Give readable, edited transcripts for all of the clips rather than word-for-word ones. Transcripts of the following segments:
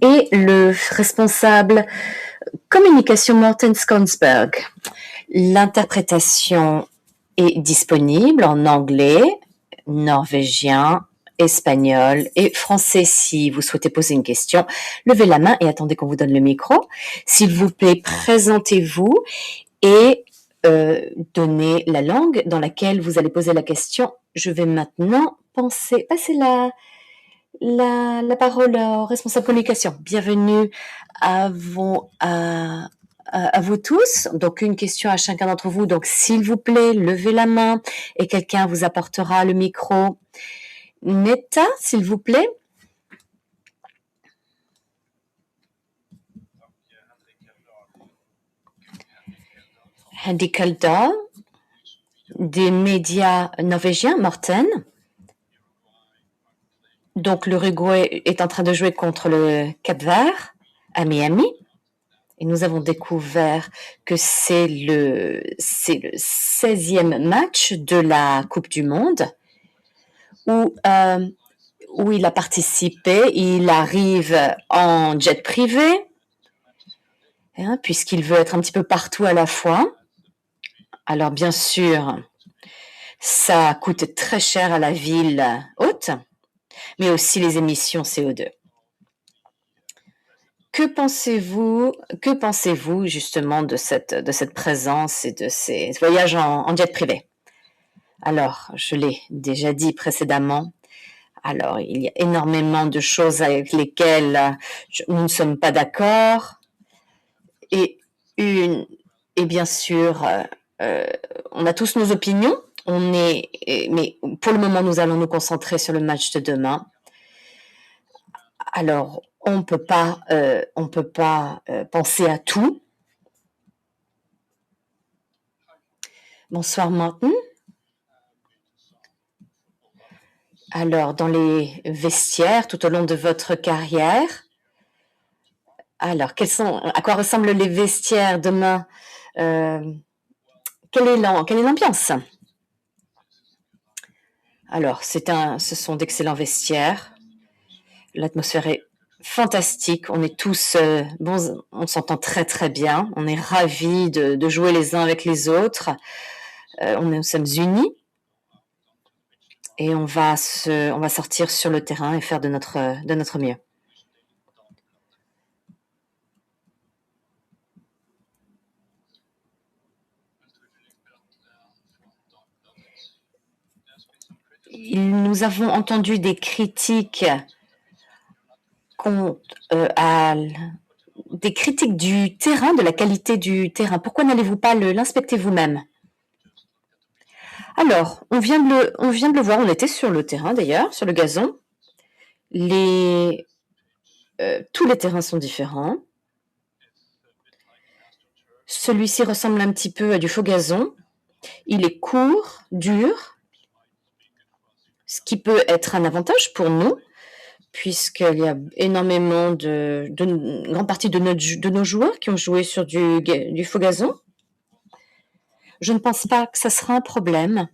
et le responsable communication Morten Skånsberg. L'interprétation est disponible en anglais, norvégien, espagnol et français. Si vous souhaitez poser une question, levez la main et attendez qu'on vous donne le micro. S'il vous plaît, présentez-vous et donnez la langue dans laquelle vous allez poser la question. Je vais maintenant passer la parole au responsable communication. Bienvenue à vous tous. Donc, une question à chacun d'entre vous. Donc, s'il vous plaît, levez la main et quelqu'un vous apportera le micro. Netta, s'il vous plaît. Henrik Heldahl, des médias norvégiens, Morten. Donc, l'Uruguay est en train de jouer contre le Cap-Vert à Miami. Et nous avons découvert que c'est le 16e match de la Coupe du Monde où il a participé. Il arrive en jet privé, puisqu'il veut être un petit peu partout à la fois. Alors, bien sûr, ça coûte très cher à la ville hôte, mais aussi les émissions CO2. Que pensez-vous justement de cette présence et de ces voyages en jet privé? Alors, je l'ai déjà dit précédemment. Alors, il y a énormément de choses avec lesquelles nous ne sommes pas d'accord. Et bien sûr, on a tous nos opinions. Mais pour le moment, nous allons nous concentrer sur le match de demain. Alors, on ne peut pas penser à tout. Bonsoir, Martin. Alors, dans les vestiaires, tout au long de votre carrière, alors, à quoi ressemblent les vestiaires demain? Quelle est l'ambiance? Alors, ce sont d'excellents vestiaires. L'atmosphère est fantastique. On est tous bons, on s'entend très très bien. On est ravis de jouer les uns avec les autres. Nous sommes unis et on va sortir sur le terrain et faire de notre mieux. Nous avons entendu des critiques des critiques du terrain, de la qualité du terrain. Pourquoi n'allez-vous pas l'inspecter vous-même? Alors, on vient de le voir, on était sur le terrain d'ailleurs, sur le gazon. Tous les terrains sont différents. Celui-ci ressemble un petit peu à du faux gazon. Il est court, dur, ce qui peut être un avantage pour nous, puisqu'il y a énormément une grande partie de nos joueurs qui ont joué sur du faux gazon. Je ne pense pas que ça sera un problème.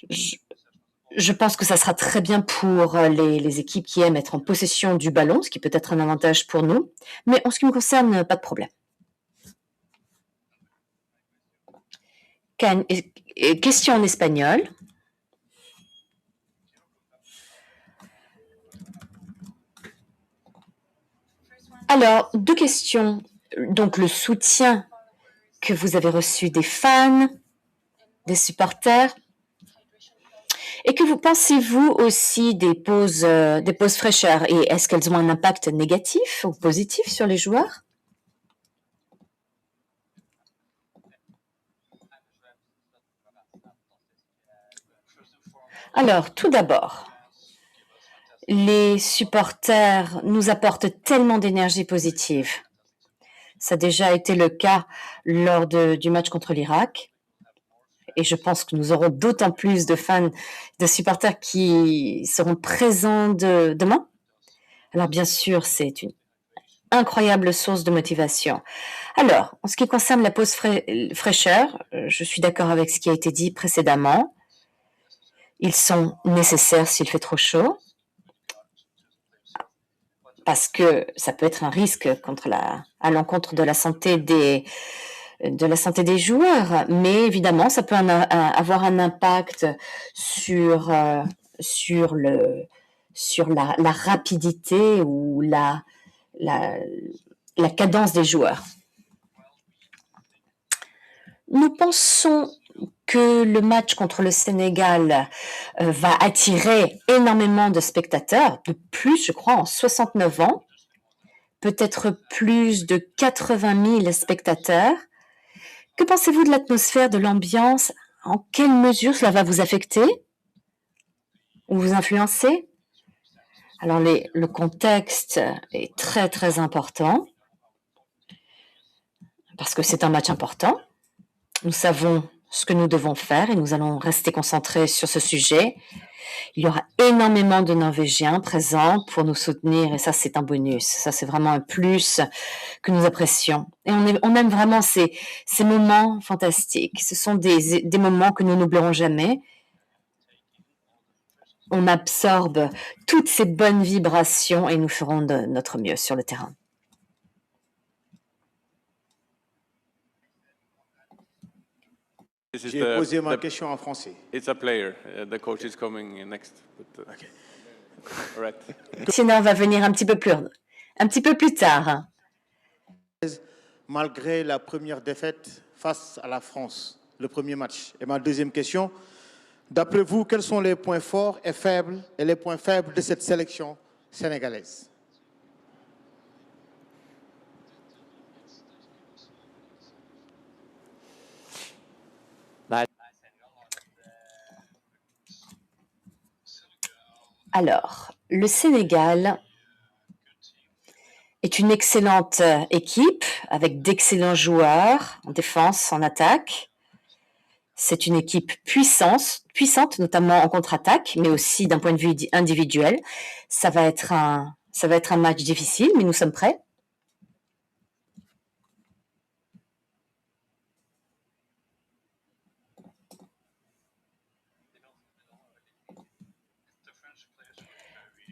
Je pense que ça sera très bien pour les équipes qui aiment être en possession du ballon, ce qui peut être un avantage pour nous. Mais en ce qui me concerne, pas de problème. Question en espagnol. Alors, 2 questions. Donc, le soutien que vous avez reçu des fans, des supporters. Et que pensez-vous aussi des pauses fraîcheurs? Et est-ce qu'elles ont un impact négatif ou positif sur les joueurs? Alors, tout d'abord, les supporters nous apportent tellement d'énergie positive. Ça a déjà été le cas lors du match contre l'Irak. Et je pense que nous aurons d'autant plus de fans, de supporters qui seront présents demain. Alors, bien sûr, c'est une incroyable source de motivation. Alors, en ce qui concerne la pause fraîcheur, je suis d'accord avec ce qui a été dit précédemment. Ils sont nécessaires s'il fait trop chaud. parce que ça peut être un risque à l'encontre de la santé des joueurs, mais évidemment, ça peut avoir un impact sur, sur, le, sur la rapidité ou la, la cadence des joueurs. Nous pensons que le match contre le Sénégal va attirer énormément de spectateurs, de plus, je crois, en 69 ans, peut-être plus de 80 000 spectateurs. Que pensez-vous de l'atmosphère, de l'ambiance? En quelle mesure cela va vous affecter ou vous influencer? Alors, le contexte est très, très important parce que c'est un match important. Nous savons ce que nous devons faire et nous allons rester concentrés sur ce sujet. Il y aura énormément de Norvégiens présents pour nous soutenir et ça, c'est un bonus. Ça, c'est vraiment un plus que nous apprécions. Et on aime vraiment ces moments fantastiques. Ce sont des moments que nous n'oublierons jamais. On absorbe toutes ces bonnes vibrations et nous ferons de notre mieux sur le terrain. J'ai posé ma question en français. It's a player. The coach is coming next. But, Okay. all right. Le sénateur va venir un petit peu plus tard. Malgré la première défaite face à la France, le premier match. Et ma deuxième question, d'après vous, quels sont les points forts et les points faibles de cette sélection sénégalaise? Alors, le Sénégal est une excellente équipe avec d'excellents joueurs en défense, en attaque. C'est une équipe puissante, notamment en contre-attaque, mais aussi d'un point de vue individuel. Ça va être un match difficile, mais nous sommes prêts.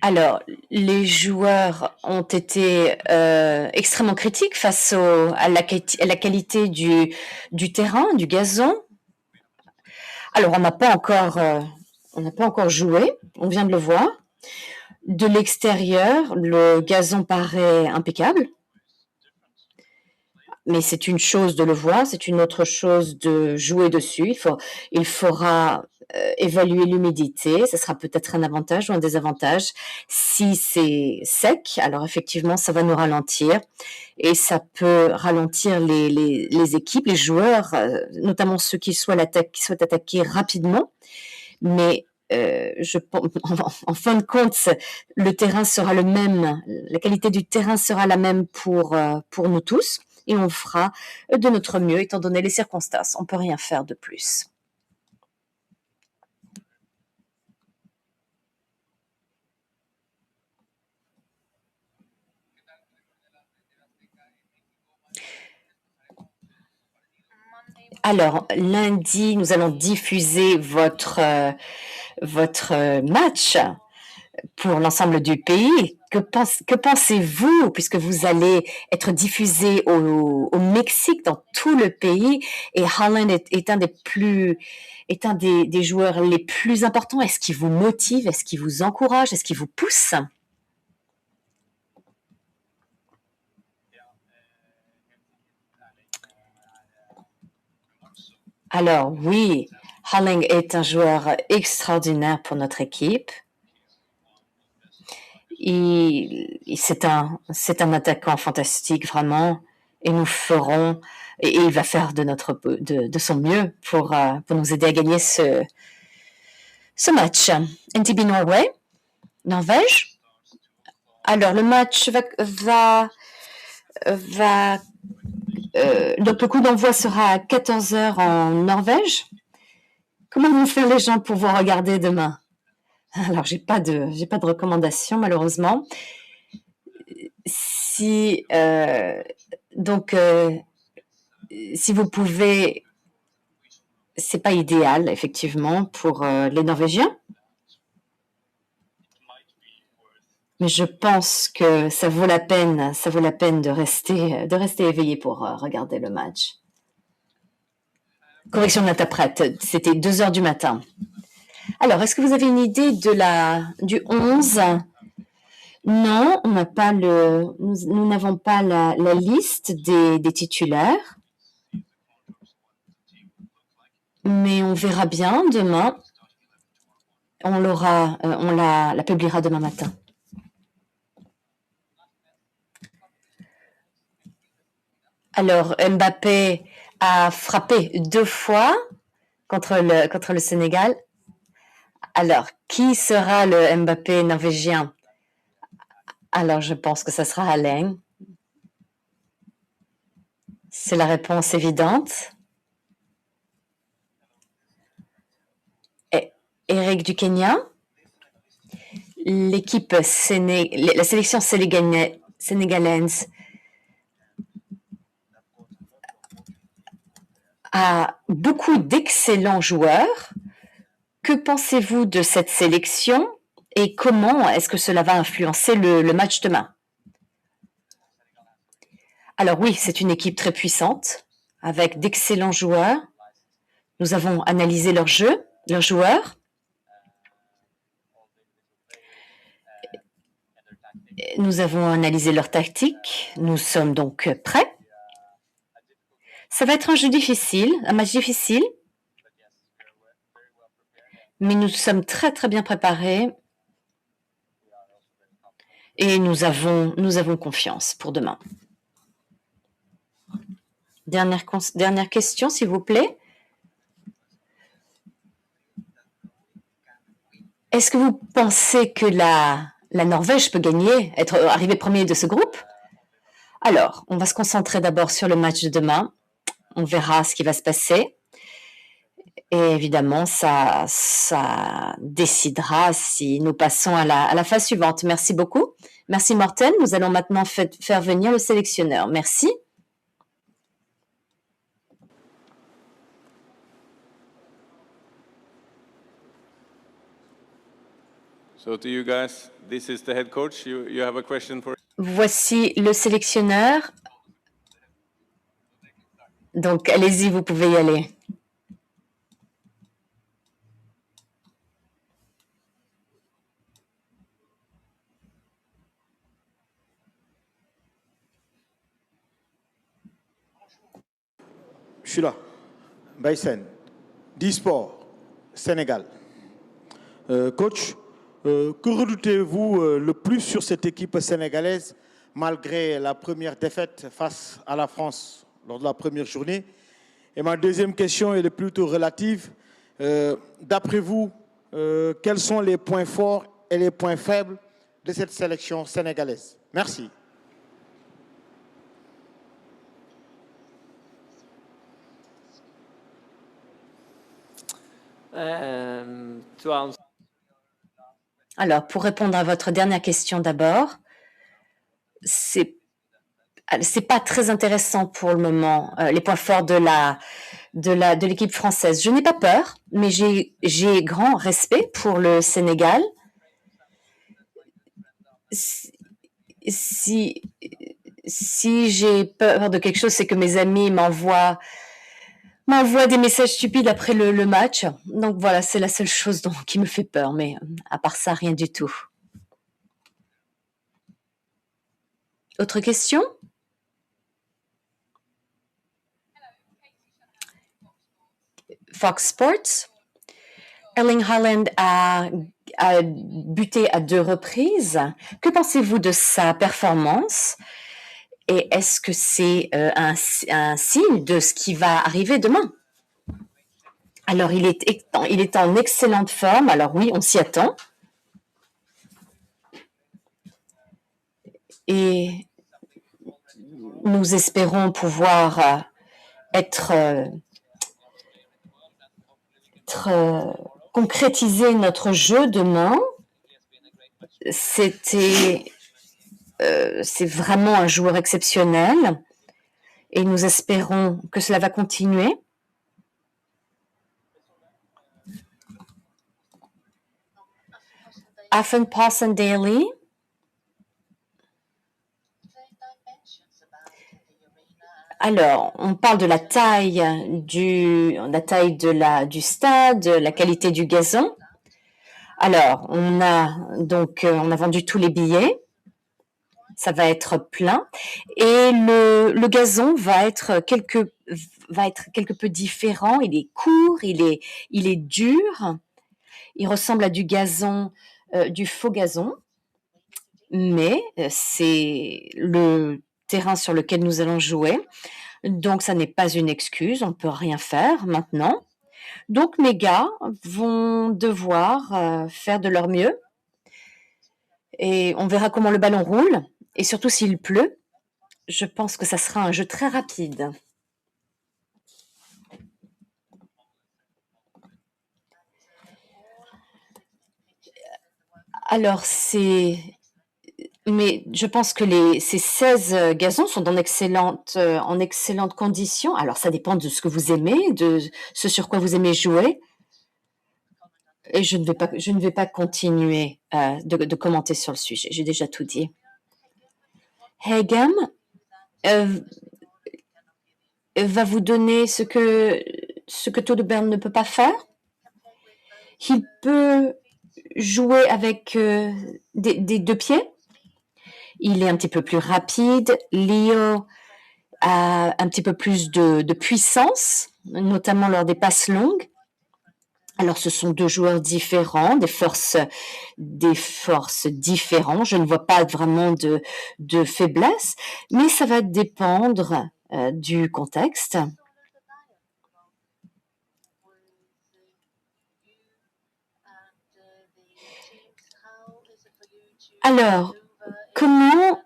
Alors, les joueurs ont été extrêmement critiques face à la qualité du terrain, du gazon. Alors, on n'a pas encore joué, on vient de le voir. De l'extérieur, le gazon paraît impeccable. Mais c'est une chose de le voir, c'est une autre chose de jouer dessus. Il faudra évaluer l'humidité. Ce sera peut-être un avantage ou un désavantage. Si c'est sec, alors effectivement, ça va nous ralentir. Et ça peut ralentir les équipes, les joueurs, notamment ceux qui souhaitent attaquer rapidement. Mais en fin de compte, le terrain sera le même, la qualité du terrain sera la même pour nous tous. Et on fera de notre mieux, étant donné les circonstances. On ne peut rien faire de plus. Alors, lundi, nous allons diffuser votre match pour l'ensemble du pays. Que pensez-vous, puisque vous allez être diffusé au Mexique, dans tout le pays, et Haaland est un des joueurs les plus importants. Est-ce qu'il vous motive? Est-ce qu'il vous encourage? Est-ce qu'il vous pousse? Alors oui, Haaland est un joueur extraordinaire pour notre équipe. C'est un attaquant fantastique, vraiment, et nous ferons, et il va faire de son mieux pour nous aider à gagner ce match. NTB Norvège. Alors, le match donc le coup d'envoi sera à 14h en Norvège. Comment vont faire les gens pour vous regarder demain? Alors, j'ai pas de recommandation, malheureusement. Si vous pouvez, c'est pas idéal, effectivement, pour les Norvégiens. Mais je pense que ça vaut la peine de rester éveillé pour regarder le match. Correction de l'interprète, c'était 2 heures du matin. Alors, est-ce que vous avez une idée du 11? Non, on n'a pas nous n'avons pas la liste des titulaires. Mais on verra bien demain. On la publiera demain matin. Alors, Mbappé a frappé 2 fois contre le Sénégal. Alors, qui sera le Mbappé norvégien? Alors, je pense que ça sera Alain. C'est la réponse évidente. Et Eric du Kenya. La sélection sénégalaise a beaucoup d'excellents joueurs. Que pensez-vous de cette sélection et comment est-ce que cela va influencer le match demain? Alors oui, c'est une équipe très puissante avec d'excellents joueurs. Nous avons analysé leur jeu, leurs joueurs. Nous avons analysé leur tactique. Nous sommes donc prêts. Ça va être un match difficile. Mais nous sommes très très bien préparés et nous avons confiance pour demain. Dernière question, s'il vous plaît. Est-ce que vous pensez que la Norvège peut arriver premier de ce groupe? Alors, on va se concentrer d'abord sur le match de demain. On verra ce qui va se passer. Et évidemment, ça décidera si nous passons à la phase suivante. Merci beaucoup. Merci Morten. Nous allons maintenant faire venir le sélectionneur. Merci. So to you guys, this is the head coach. You have a question for? Voici le sélectionneur. Donc, allez-y, vous pouvez y aller. Je suis là. Baysen, Disport, Sénégal. Coach, que redoutez-vous le plus sur cette équipe sénégalaise malgré la première défaite face à la France lors de la première journée? Et ma deuxième question, elle est plutôt relative. D'après vous, quels sont les points forts et les points faibles de cette sélection sénégalaise? Merci. Alors, pour répondre à votre dernière question d'abord, c'est pas très intéressant pour le moment, les points forts de l'équipe française. Je n'ai pas peur, mais j'ai grand respect pour le Sénégal. Si j'ai peur de quelque chose, c'est que mes amis m'envoient des messages stupides après le match. Donc voilà, c'est la seule chose qui me fait peur, mais à part ça, rien du tout. Autre question? Fox Sports. Erling Haaland a buté à 2 reprises. Que pensez-vous de sa performance? Et est-ce que c'est un signe de ce qui va arriver demain? Alors, il est en excellente forme. Alors oui, on s'y attend. Et nous espérons pouvoir concrétiser notre jeu demain. C'est vraiment un joueur exceptionnel et nous espérons que cela va continuer. Aftenposten Daily Alors, on parle de la taille du stade, la qualité du gazon. Alors, on a vendu tous les billets. Ça va être plein. Et le gazon va être quelque peu différent. Il est court, il est dur. Il ressemble à du gazon, du faux gazon. Mais c'est le terrain sur lequel nous allons jouer. Donc, ça n'est pas une excuse. On ne peut rien faire maintenant. Donc, mes gars vont devoir faire de leur mieux. Et on verra comment le ballon roule. Et surtout s'il pleut, je pense que ça sera un jeu très rapide. Alors, mais je pense que ces 16 gazons sont en excellentes conditions. Alors, ça dépend de ce que vous aimez, de ce sur quoi vous aimez jouer. Et je ne vais pas continuer de commenter sur le sujet. J'ai déjà tout dit. Hagen va vous donner ce que Todd Bern ne peut pas faire. Il peut jouer avec des deux pieds. Il est un petit peu plus rapide. Leo a un petit peu plus de puissance, notamment lors des passes longues. Alors, ce sont deux joueurs différents, des forces différentes. Je ne vois pas vraiment de faiblesse, mais ça va dépendre du contexte. Alors, comment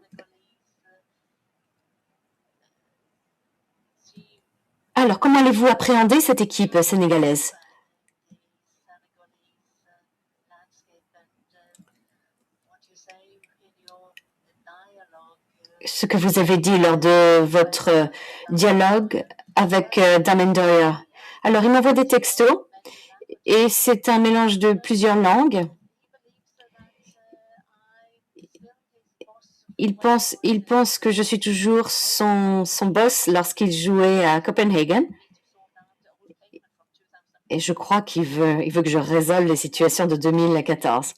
allez-vous appréhender cette équipe sénégalaise? Ce que vous avez dit lors de votre dialogue avec Damendoya. Alors, il m'envoie des textos et c'est un mélange de plusieurs langues. Il pense que je suis toujours son boss lorsqu'il jouait à Copenhagen. Et je crois qu'il veut que je résolve les situations de 2014.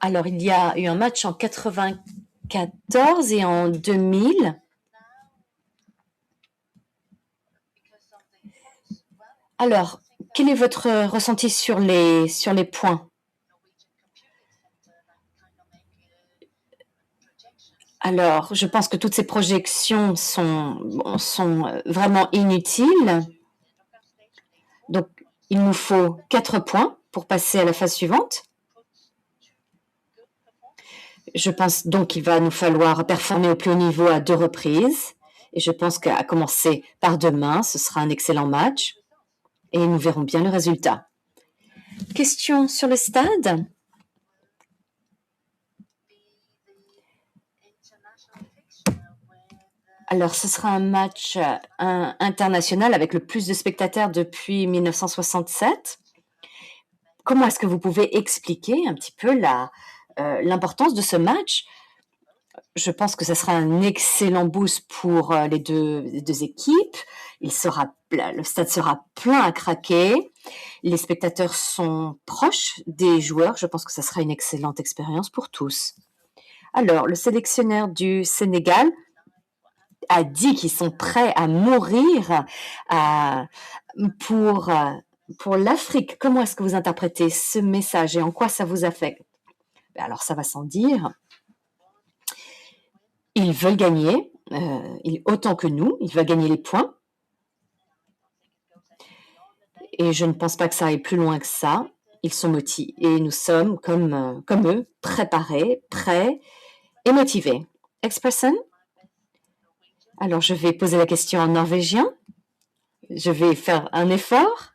Alors, il y a eu un match en 94 et en 2000. Alors, quel est votre ressenti sur les points? Alors, je pense que toutes ces projections sont vraiment inutiles. Donc, il nous faut 4 points pour passer à la phase suivante. Je pense donc qu'il va nous falloir performer au plus haut niveau à 2 reprises. Et je pense qu'à commencer par demain, ce sera un excellent match. Et nous verrons bien le résultat. Question sur le stade? Alors, ce sera un match international avec le plus de spectateurs depuis 1967. Comment est-ce que vous pouvez expliquer un petit peu l'importance de ce match? Je pense que ce sera un excellent boost pour les deux équipes. Le stade sera plein à craquer. Les spectateurs sont proches des joueurs. Je pense que ce sera une excellente expérience pour tous. Alors, le sélectionneur du Sénégal a dit qu'ils sont prêts à mourir pour l'Afrique. Comment est-ce que vous interprétez ce message et en quoi ça vous affecte? Alors, ça va sans dire. Ils veulent gagner, autant que nous. Ils veulent gagner les points. Et je ne pense pas que ça aille plus loin que ça. Ils sont motivés. Et nous sommes, comme eux, préparés, prêts et motivés. Expressen? Alors, je vais poser la question en norvégien. Je vais faire un effort.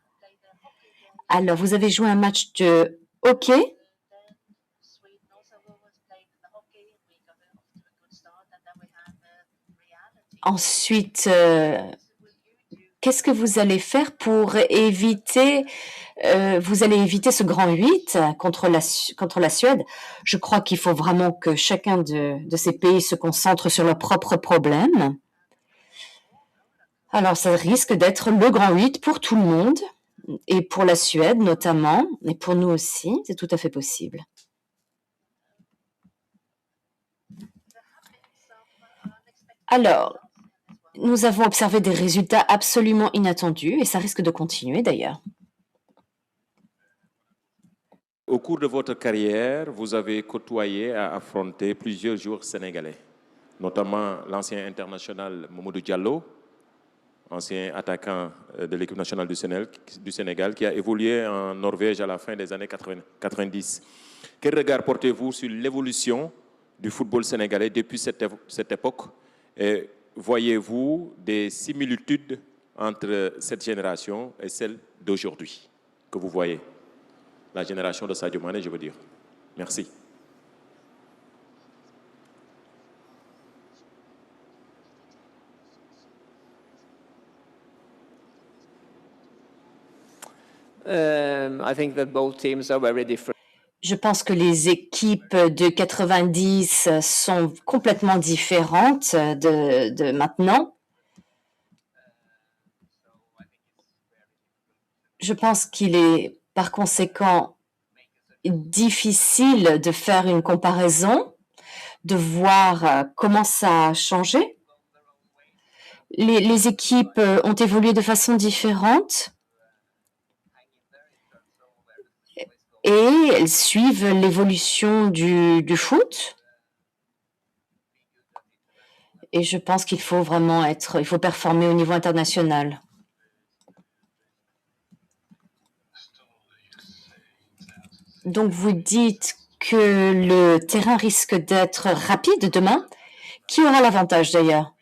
Alors, vous avez joué un match de hockey. Ensuite, qu'est-ce que vous allez faire pour éviter vous allez éviter ce grand 8 contre la Suède. Je crois qu'il faut vraiment que chacun de ces pays se concentre sur leurs propres problèmes. Alors, ça risque d'être le grand 8 pour tout le monde, et pour la Suède notamment, et pour nous aussi, c'est tout à fait possible. Alors, nous avons observé des résultats absolument inattendus, et ça risque de continuer d'ailleurs. Au cours de votre carrière, vous avez côtoyé et affronté plusieurs joueurs sénégalais, notamment l'ancien international Mamadou Diallo, ancien attaquant de l'équipe nationale du Sénégal, qui a évolué en Norvège à la fin des années 90. Quel regard portez-vous sur l'évolution du football sénégalais depuis cette époque? Et voyez-vous des similitudes entre cette génération et celle d'aujourd'hui que vous voyez? La génération de Sadio Mané, je veux dire. Merci. I think that both teams are very different. Je pense que les équipes de 90 sont complètement différentes de maintenant. Je pense qu'il est par conséquent difficile de faire une comparaison, de voir comment ça a changé. Les équipes ont évolué de façon différente et elles suivent l'évolution du foot. Et je pense qu'il faut vraiment il faut performer au niveau international. Donc, vous dites que le terrain risque d'être rapide demain. Qui aura l'avantage d'ailleurs?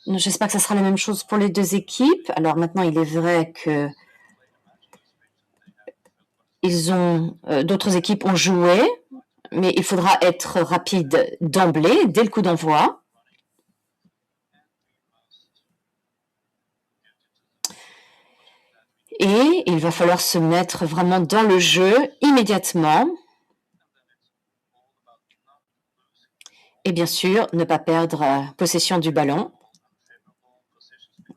J'espère que ce sera la même chose pour les deux équipes. Alors maintenant, il est vrai que d'autres équipes ont joué, mais il faudra être rapide d'emblée, dès le coup d'envoi. Et il va falloir se mettre vraiment dans le jeu immédiatement. Et bien sûr, ne pas perdre possession du ballon.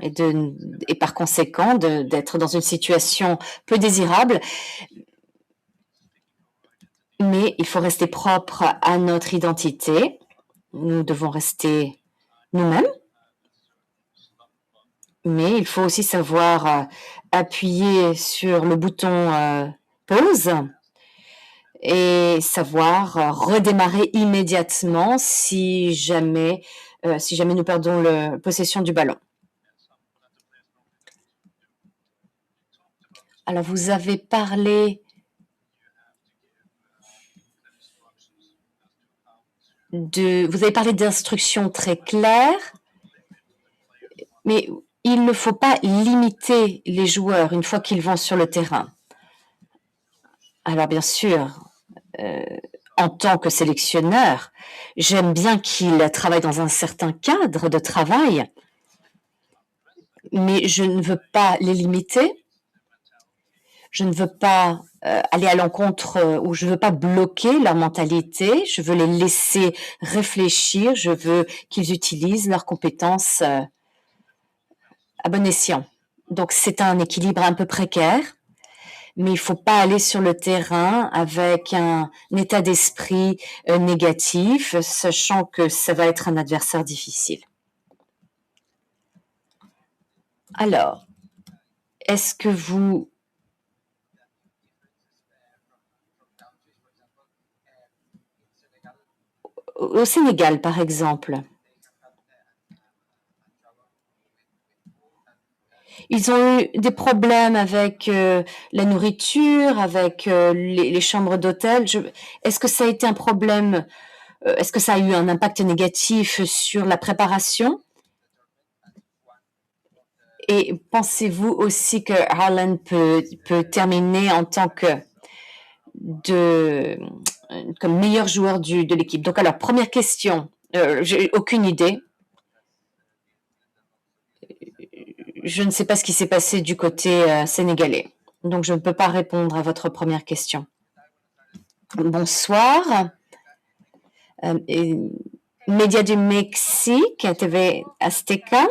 Et par conséquent, d'être dans une situation peu désirable. Mais il faut rester propre à notre identité. Nous devons rester nous-mêmes. Mais il faut aussi savoir appuyer sur le bouton pause et savoir redémarrer immédiatement si jamais nous perdons la possession du ballon. Alors, vous avez parlé d'instructions très claires, mais il ne faut pas limiter les joueurs une fois qu'ils vont sur le terrain. Alors, bien sûr, en tant que sélectionneur, j'aime bien qu'ils travaillent dans un certain cadre de travail, mais je ne veux pas les limiter. Je ne veux pas aller à l'encontre ou je ne veux pas bloquer leur mentalité. Je veux les laisser réfléchir. Je veux qu'ils utilisent leurs compétences à bon escient. Donc, c'est un équilibre un peu précaire, mais il ne faut pas aller sur le terrain avec un état d'esprit négatif, sachant que ça va être un adversaire difficile. Alors, est-ce que vous... Au Sénégal, par exemple, ils ont eu des problèmes avec la nourriture, avec les chambres d'hôtel. Est-ce que ça a été un problème? Est-ce que ça a eu un impact négatif sur la préparation? Et pensez-vous aussi que Haaland peut terminer en tant que comme meilleur joueur de l'équipe? Donc, alors, première question, j'ai aucune idée. Je ne sais pas ce qui s'est passé du côté sénégalais. Donc, je ne peux pas répondre à votre première question. Bonsoir. Média du Mexique, TV Azteca.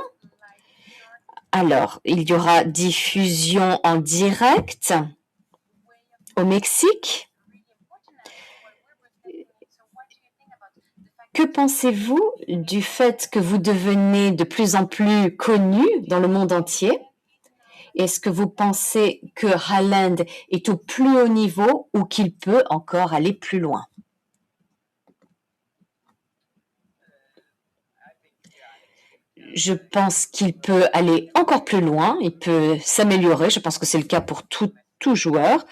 Alors, il y aura diffusion en direct au Mexique. Que pensez-vous du fait que vous devenez de plus en plus connu dans le monde entier? Est-ce que vous pensez que Haaland est au plus haut niveau ou qu'il peut encore aller plus loin? Je pense qu'il peut aller encore plus loin, il peut s'améliorer. Je pense que c'est le cas pour tout joueur.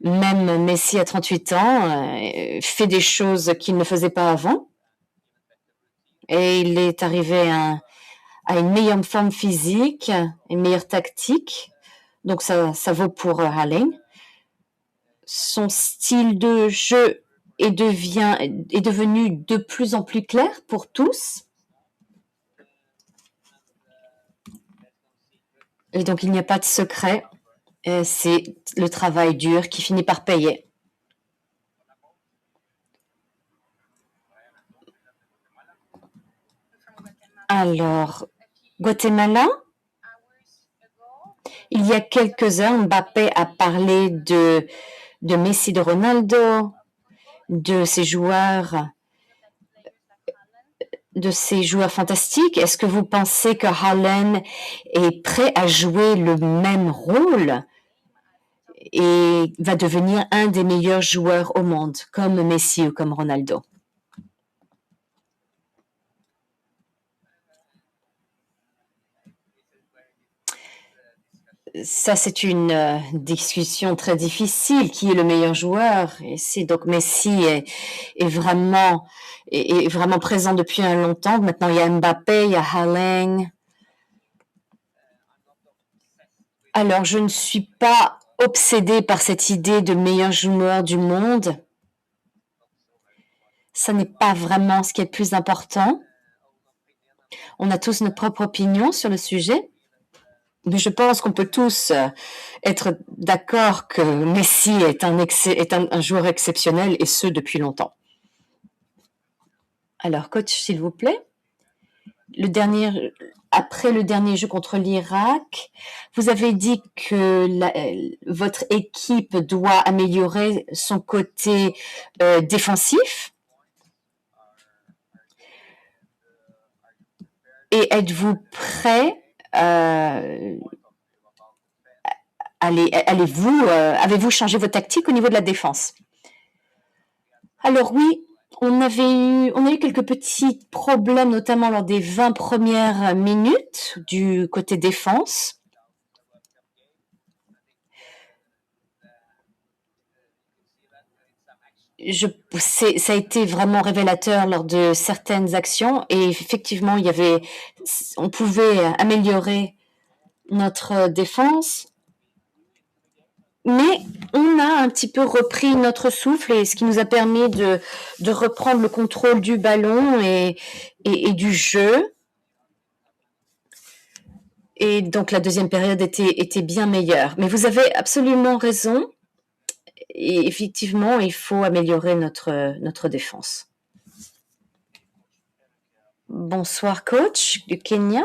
Même Messi à 38 ans fait des choses qu'il ne faisait pas avant. Et il est arrivé à une meilleure forme physique, une meilleure tactique. Donc ça vaut pour Haaland. Son style de jeu est devenu de plus en plus clair pour tous. Et donc, il n'y a pas de secret. C'est le travail dur qui finit par payer. Alors, Guatemala, il y a quelques heures, Mbappé a parlé de Messi, de Ronaldo, de ces joueurs fantastiques. Est-ce que vous pensez que Haaland est prêt à jouer le même rôle et va devenir un des meilleurs joueurs au monde, comme Messi ou comme Ronaldo? Ça, c'est une discussion très difficile. Qui est le meilleur joueur? Et c'est donc Messi est vraiment présent depuis un longtemps. Maintenant, il y a Mbappé, il y a Haaland. Alors, je ne suis pas obsédée par cette idée de meilleur joueur du monde. Ça n'est pas vraiment ce qui est le plus important. On a tous notre propre opinion sur le sujet. Mais je pense qu'on peut tous être d'accord que Messi est un joueur exceptionnel et ce depuis longtemps. Alors, coach, s'il vous plaît. Après le dernier jeu contre l'Irak, vous avez dit que votre équipe doit améliorer son côté défensif. Et êtes-vous prêt avez-vous changé votre tactique au niveau de la défense? Alors oui, on a eu quelques petits problèmes, notamment lors des 20 premières minutes du côté défense. Ça a été vraiment révélateur lors de certaines actions et effectivement, on pouvait améliorer notre défense. Mais on a un petit peu repris notre souffle et ce qui nous a permis de reprendre le contrôle du ballon et du jeu. Et donc, la deuxième période était bien meilleure. Mais vous avez absolument raison. Et effectivement, il faut améliorer notre défense. Bonsoir, coach du Kenya.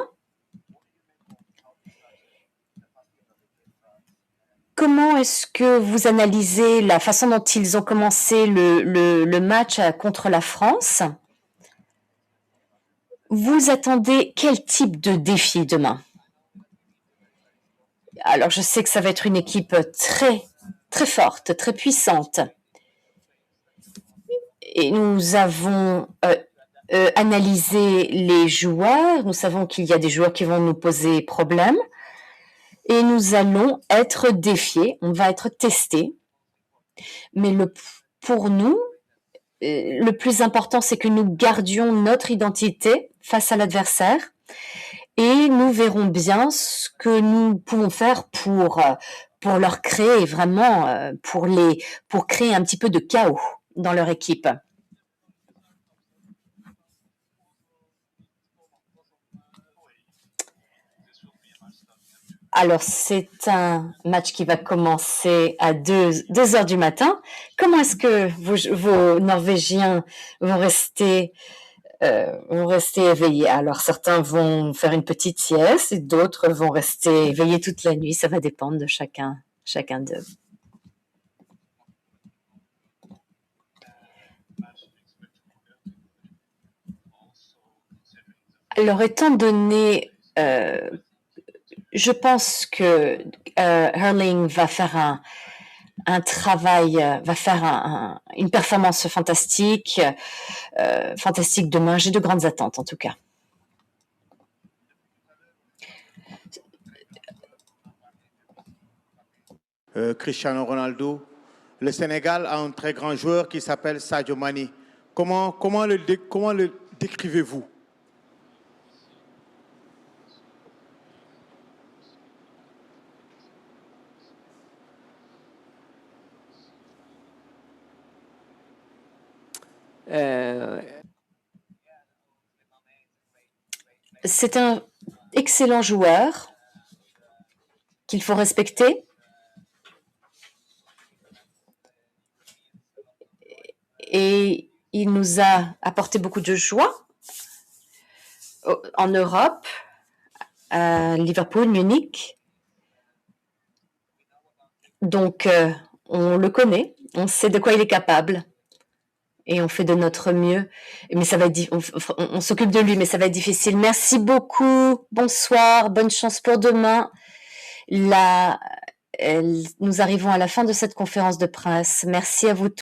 Comment est-ce que vous analysez la façon dont ils ont commencé le match contre la France? Vous attendez quel type de défi demain? Alors, je sais que ça va être une équipe très, très forte, très puissante. Et nous avons analysé les joueurs. Nous savons qu'il y a des joueurs qui vont nous poser problème. Et nous allons être défiés, on va être testés. Mais pour nous, le plus important, c'est que nous gardions notre identité face à l'adversaire et nous verrons bien ce que nous pouvons faire pour leur créer vraiment, pour créer un petit peu de chaos dans leur équipe. Alors, c'est un match qui va commencer à 2 heures du matin. Comment est-ce que vos Norvégiens vont rester éveillés? Alors, certains vont faire une petite sieste et d'autres vont rester éveillés toute la nuit. Ça va dépendre de chacun d'eux. Alors, étant donné, je pense que Hurling va faire un travail, va faire une performance fantastique, fantastique demain. J'ai de grandes attentes en tout cas. Cristiano Ronaldo. Le Sénégal a un très grand joueur qui s'appelle Sadio Mané. Comment le décrivez-vous? C'est un excellent joueur qu'il faut respecter. Et il nous a apporté beaucoup de joie en Europe, à Liverpool, Munich. Donc, on le connaît, on sait de quoi il est capable et on fait de notre mieux. Mais ça va être, on s'occupe de lui, mais ça va être difficile. Merci beaucoup. Bonsoir. Bonne chance pour demain. Nous arrivons à la fin de cette conférence de presse. Merci à vous tous.